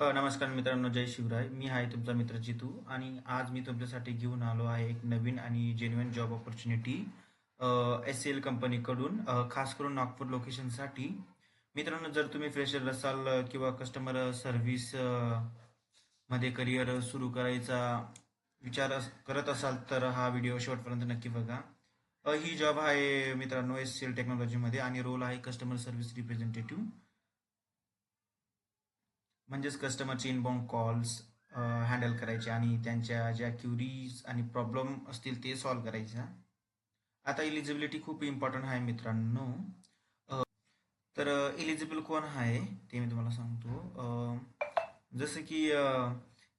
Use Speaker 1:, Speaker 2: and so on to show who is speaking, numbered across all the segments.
Speaker 1: नमस्कार मित्रांनो, जय शिवराय. मी आहे तुमचा मित्र जितू आणि आज मी तुमच्यासाठी घेऊन आलो आहे एक नवीन आणि जेन्युइन जॉब ऑपॉर्च्युनिटी SCL कंपनीकडून, खास करून नागपूर लोकेशनसाठी. मित्रांनो, जर तुम्ही फ्रेशर असाल किंवा कस्टमर सर्व्हिस मध्ये करिअर सुरू करायचा करत असाल तर हा व्हिडिओ शेवटपर्यंत नक्की बघा. ही जॉब आहे मित्रांनो SCL टेक्नॉलॉजीमध्ये आणि रोल आहे कस्टमर सर्व्हिस रिप्रेझेंटेटिव्ह. म्हणजेच कस्टमरचे इनबाउंड कॉल्स हँडल करायचे आणि त्यांच्या ज्या क्युरीज आणि प्रॉब्लेम असतील ते सॉल्व्ह करायच्या. आता इलिजिबिलिटी खूप इम्पॉर्टंट आहे मित्रांनो. तर इलिजिबल कोण आहे ते मी तुम्हाला सांगतो. जसं की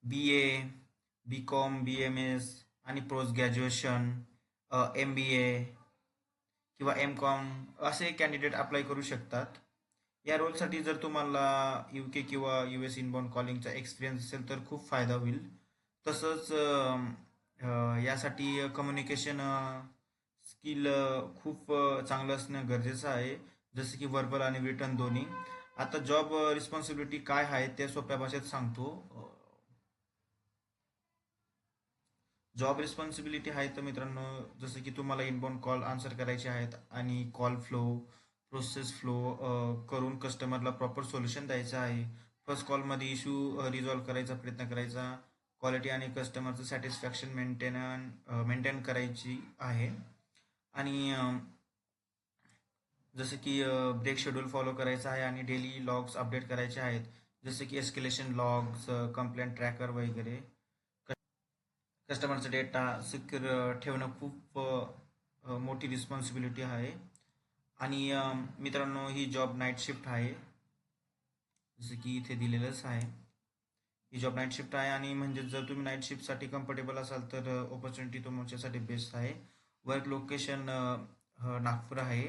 Speaker 1: BA, BCom, BMS आणि पोस्ट ग्रॅज्युएशन, MBA किंवा MCom असे कॅन्डिडेट अप्लाय करू शकतात. या रोलसाठी जर तुम्हाला UK किंवा US इनबाउंड कॉलिंगचा एक्सपिरियन्स असेल तर खूप फायदा होईल. तसंच यासाठी कम्युनिकेशन स्किल खूप चांगलं असणं गरजेचं आहे, जसं की व्हर्बल आणि रिटन दोन्ही. आता जॉब रिस्पॉन्सिबिलिटी काय आहे ते सोप्या भाषेत सांगतो. जॉब रिस्पॉन्सिबिलिटी आहे तर मित्रांनो, जसं की तुम्हाला इनबाउंड कॉल आन्सर करायचे आहेत आणि कॉल फ्लो, प्रोसेस फ्लो करून कस्टमरला प्रॉपर सोल्युशन द्यायचं आहे. फर्स्ट कॉलमध्ये इश्यू रिझॉल्व्ह करायचा प्रयत्न करायचा. क्वालिटी आणि कस्टमरचं सॅटिस्फॅक्शन मेंटेन करायची आहे. आणि जसं की ब्रेक शेड्यूल फॉलो करायचा आहे आणि डेली लॉग्स अपडेट करायचे आहेत, जसं की एस्केलेशन लॉग्स, कंप्लेंट ट्रॅकर वगैरे. कस्टमरचा डेटा सिक्युअर ठेवणं खूप मोठी रिस्पॉन्सिबिलिटी आहे. आणि मित्रांनो, ही जॉब नाईट शिफ्ट आहे, जसं की इथे दिलेलंच आहे. ही जॉब नाईट शिफ्ट आहे आणि म्हणजे जर तुम्ही नाईट शिफ्टसाठी कम्फर्टेबल असाल तर ऑपॉर्च्युनिटी तुमच्यासाठी बेस्ट आहे. वर्क लोकेशन नागपूर आहे.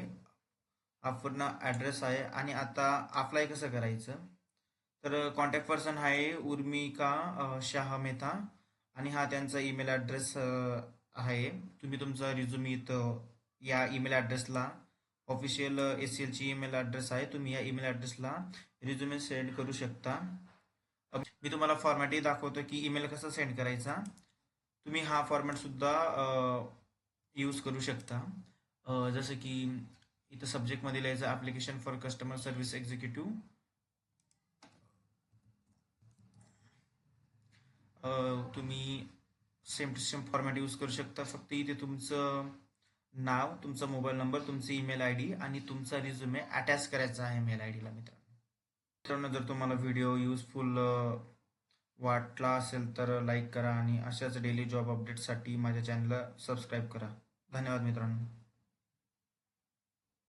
Speaker 1: हा पूर्ण ॲड्रेस आहे. आणि आता अप्लाय कसं करायचं, तर कॉन्टॅक्ट पर्सन आहे उर्मिका शाह मेहता आणि हा त्यांचा ईमेल ॲड्रेस आहे. तुम्ही तुमचा रिझ्यूम इथं या ईमेल ॲड्रेसला, ऑफिशियल SCLची ईमेल ॲड्रेस आहे, तुम्ही या ईमेल ॲड्रेसला रिझ्युमे सेंड करू शकता. मी तुम्हाला फॉर्मॅटही दाखवतो की ईमेल कसा सेंड करायचा. तुम्ही हा फॉर्मॅट सुद्धा यूज करू शकता. जसं की इथं सब्जेक्टमध्ये लिहायचं application for customer service executive. तुम्ही same to same format use करू शकता. फक्त इथे तुमचं नाव, तुमचा मोबाईल नंबर, तुमची ईमेल ID आणि तुमचा रिझ्युमे अटॅच करायचा आहे मेल ID ला. मित्रांनो, जर तुम्हाला व्हिडिओ युजफुल वाटला असेल तर लाईक करा आणि अशाच डेली जॉब अपडेटसाठी माझ्या चॅनलला सबस्क्राईब करा. धन्यवाद मित्रांनो.